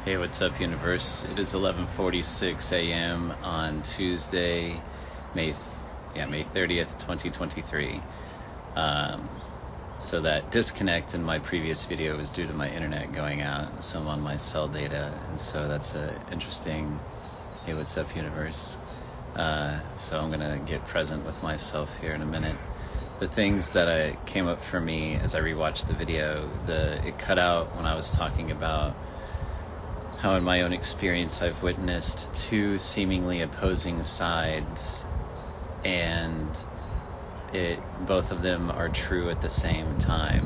Hey, what's up, universe? It is 11:46 a.m. on Tuesday, May 30th, 2023. So that disconnect in my previous video was due to my internet going out, so I'm on my cell data, and so that's a interesting. Hey, what's up, universe? So I'm gonna get present with myself here in a minute. The things that came up for me as I rewatched the video, it cut out when I was talking about how in my own experience I've witnessed two seemingly opposing sides, and both of them are true at the same time.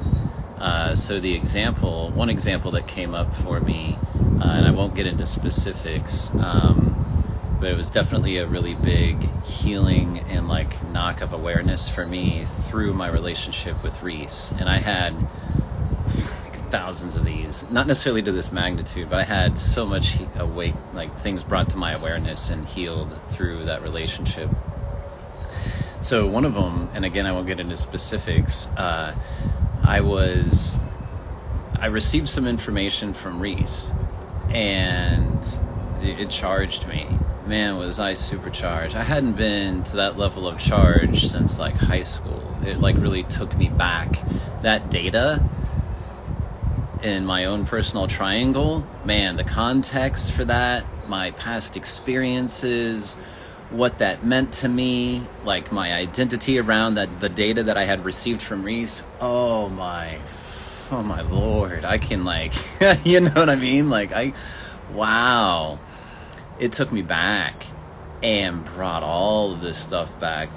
So one example that came up for me, and I won't get into specifics, but it was definitely a really big healing and knock of awareness for me through my relationship with Reese. And I had thousands of these, not necessarily to this magnitude, but I had so much things brought to my awareness and healed through that relationship. So one of them, and again I won't get into specifics, I received some information from Reese, and it charged me. Man, was I supercharged. I hadn't been to that level of charge since high school. It really took me back. That data in my own personal triangle, man, the context for that, my past experiences, what that meant to me, my identity around the data that I had received from Reese. Oh my Lord, I can you know what I mean? Wow. It took me back and brought all of this stuff back.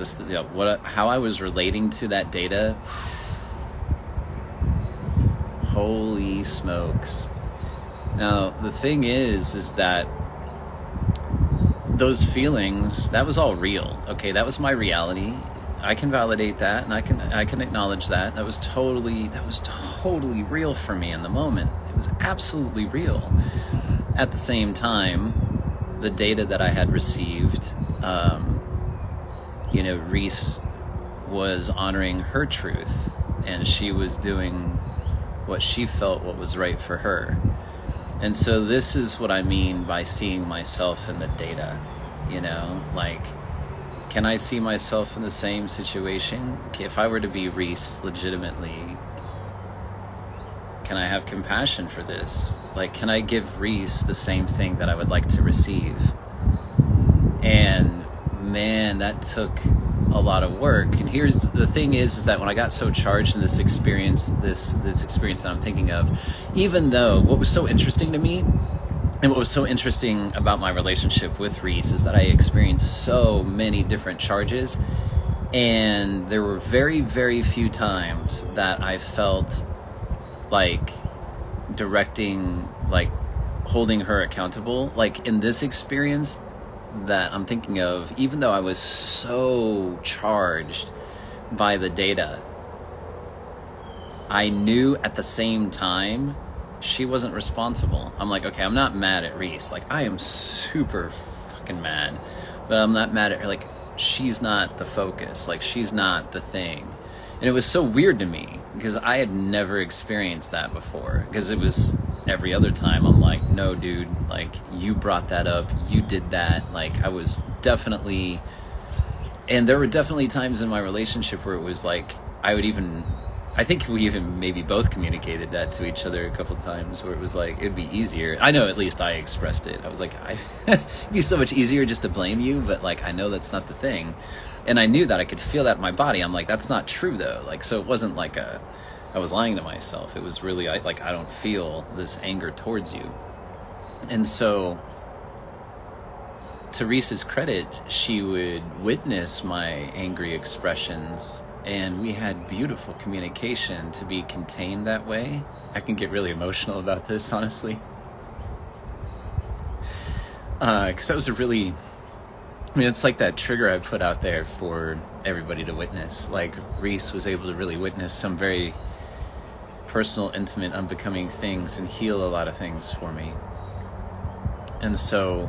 How I was relating to that data. Holy smokes. Now, the thing is that those feelings, that was all real. Okay, that was my reality. I can validate that, and I can acknowledge that. That was totally real for me in the moment. It was absolutely real. At the same time, the data that I had received, Reese was honoring her truth, and she was doing what she felt what was right for her. And so this is what I mean by seeing myself in the data. Can I see myself in the same situation? If I were to be Reese legitimately, can I have compassion for this? Can I give Reese the same thing that I would like to receive? And man, that took a lot of work. And here's the thing is that when I got so charged in this experience that I'm thinking of, even though what was so interesting to me and what was so interesting about my relationship with Reese is that I experienced so many different charges, and there were very, very few times that I felt directing, holding her accountable. In this experience that I'm thinking of, even though I was so charged by the data, I knew at the same time she wasn't responsible. I'm okay, I'm not mad at Reese. I am super fucking mad, but I'm not mad at her. She's not the focus. She's not the thing. And it was so weird to me because I had never experienced that before, because it was every other time I'm no, dude, you brought that up, you did that. I was definitely, and there were definitely times in my relationship where it was I think we even maybe both communicated that to each other a couple of times, where it was it'd be easier. I know, at least I expressed it. I was it'd be so much easier just to blame you, but I know that's not the thing. And I knew that I could feel that in my body. I'm that's not true though. So it wasn't I was lying to myself. It was really, I don't feel this anger towards you. And so, to Reese's credit, she would witness my angry expressions, and we had beautiful communication to be contained that way. I can get really emotional about this, honestly. Because that was it's that trigger I put out there for everybody to witness. Reese was able to really witness some very personal, intimate, unbecoming things and heal a lot of things for me. And so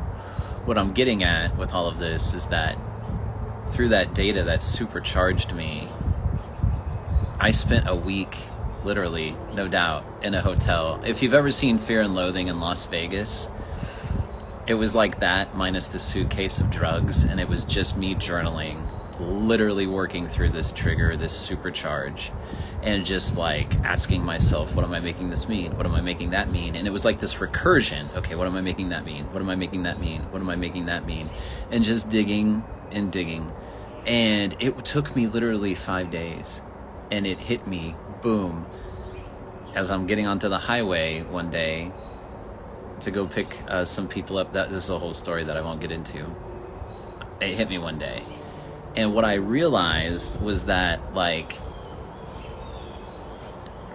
what I'm getting at with all of this is that through that data that supercharged me, I spent a week literally, no doubt, in a hotel. If you've ever seen Fear and Loathing in Las Vegas, it was like that minus the suitcase of drugs, and it was just me journaling, literally working through this trigger, this supercharge, and just like asking myself, what am I making this mean? What am I making that mean? And it was like this recursion. Okay, what am I making that mean? What am I making that mean? What am I making that mean? And just digging and digging. And it took me literally 5 days, and it hit me, boom, as I'm getting onto the highway one day to go pick some people up. This is a whole story that I won't get into. It hit me one day. And what I realized was that, like,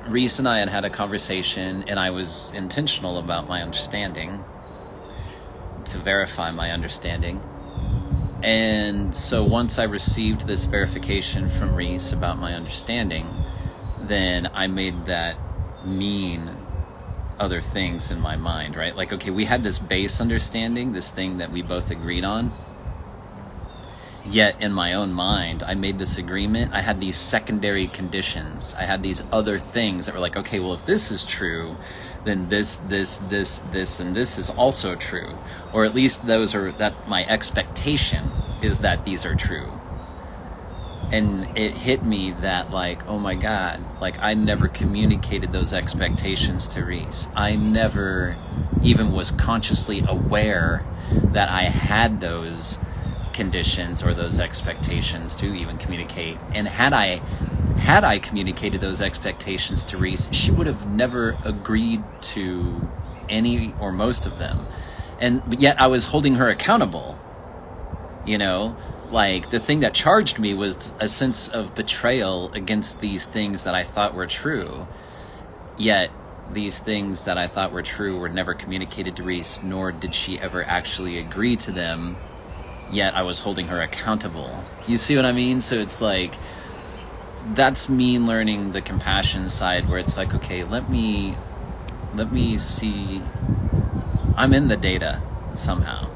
Reese and I had had a conversation, and I was intentional about my understanding, to verify my understanding. And so once I received this verification from Reese about my understanding, then I made that mean other things in my mind, right? Like, okay, we had this base understanding, this thing that we both agreed on. Yet in my own mind, I made this agreement. I had these secondary conditions. I had these other things that were like, okay, well, if this is true, then this, and this is also true. Or at least that my expectation is that these are true. And it hit me that, like, oh my God, like, I never communicated those expectations to Reese. I never even was consciously aware that I had those conditions or those expectations to even communicate. And had I communicated those expectations to Reese, she would have never agreed to any or most of them. But yet I was holding her accountable. You know, like, the thing that charged me was a sense of betrayal against these things that I thought were true. Yet these things that I thought were true were never communicated to Reese, nor did she ever actually agree to them. Yet I was holding her accountable. You see what I mean? So it's like, that's me learning the compassion side, where it's like, okay, let me see, I'm in the data somehow.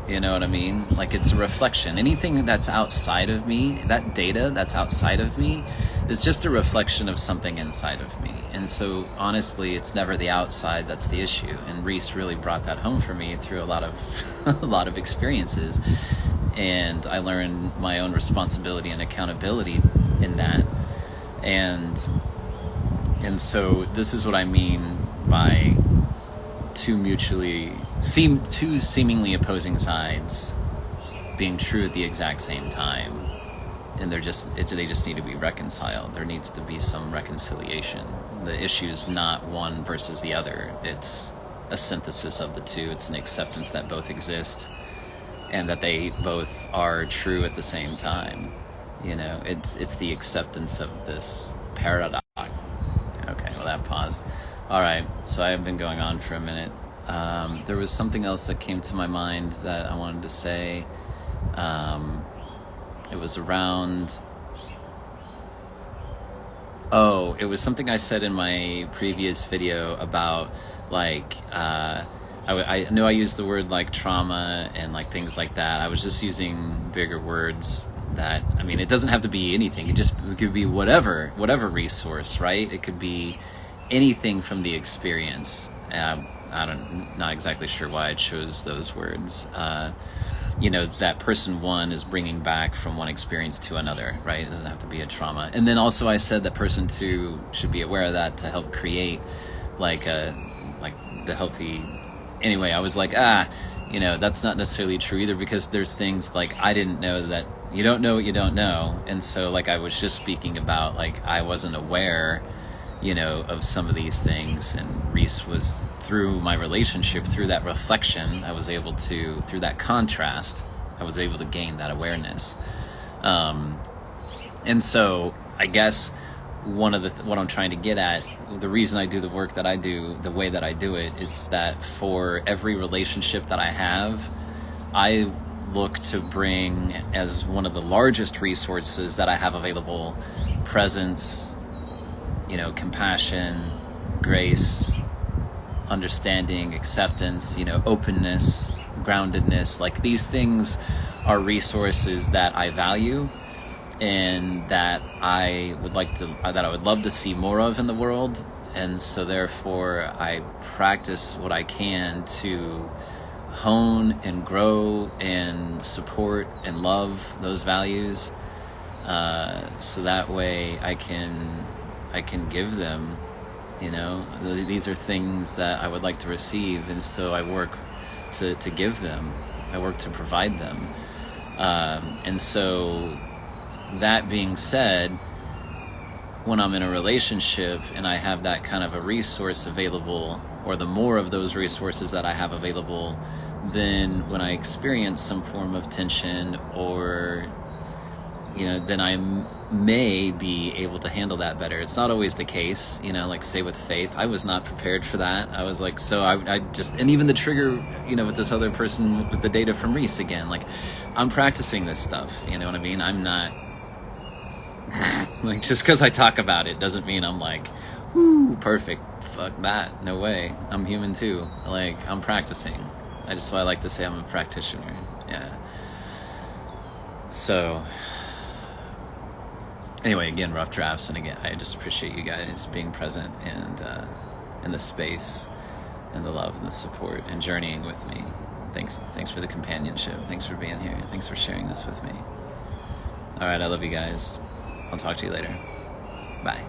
You know what I mean? Like, it's a reflection. Anything that's outside of me, that data that's outside of me, is just a reflection of something inside of me. And so honestly, it's never the outside that's the issue. And Reese really brought that home for me through a lot of experiences. And I learned my own responsibility and accountability in that. And so this is what I mean by two seemingly opposing sides being true at the exact same time, and they just need to be reconciled. There needs to be some reconciliation. The issue is not one versus the other. It's a synthesis of the two. It's an acceptance that both exist and that they both are true at the same time. You know, it's the acceptance of this paradox. Okay, well, that paused. All right, so I have been going on for a minute. There was something else that came to my mind that I wanted to say. It was around... Oh, it was something I said in my previous video about, like, I know I used the word, like, trauma and, like, things like that. I was just using bigger words that, I mean, it doesn't have to be anything. It could be whatever resource, right? It could be anything from the experience. Not exactly sure why I chose those words. You know, that person one is bringing back from one experience to another, right? It doesn't have to be a trauma. And then also I said that person two should be aware of that to help create like the healthy. Anyway, I was like, you know, that's not necessarily true either, because there's things like I didn't know that you don't know what you don't know. And so, like, I was just speaking about, like, I wasn't aware, you know, of some of these things, and Reese was, through my relationship, through that reflection, I was able to, through that contrast, I was able to gain that awareness. And so I guess what I'm trying to get at, the reason I do the work that I do, the way that I do it, it's that for every relationship that I have, I look to bring as one of the largest resources that I have available, presence, you know, compassion, grace, understanding, acceptance, you know, openness, groundedness. Like, these things are resources that I value, and that I would love to see more of in the world. And so therefore I practice what I can to hone and grow and support and love those values, so that way I can give them, these are things that I would like to receive, and so I work to give them. I work to provide them. And so that being said, when I'm in a relationship and I have that kind of a resource available, or the more of those resources that I have available, then when I experience some form of tension, or then I may be able to handle that better. It's not always the case, like say with faith, I was not prepared for that. I was like, so I just, and even the trigger, with this other person with the data from Reese again, like I'm practicing this stuff, you know what I mean? I'm not like, just because I talk about it doesn't mean I'm like, whoo, perfect. Fuck that. No way. I'm human too. Like, I'm practicing. That's why I like to say I'm a practitioner. Yeah. So, anyway, again, rough drafts, and again, I just appreciate you guys being present and in the space, and the love and the support and journeying with me. Thanks for the companionship. Thanks for being here. Thanks for sharing this with me. All right, I love you guys. I'll talk to you later. Bye.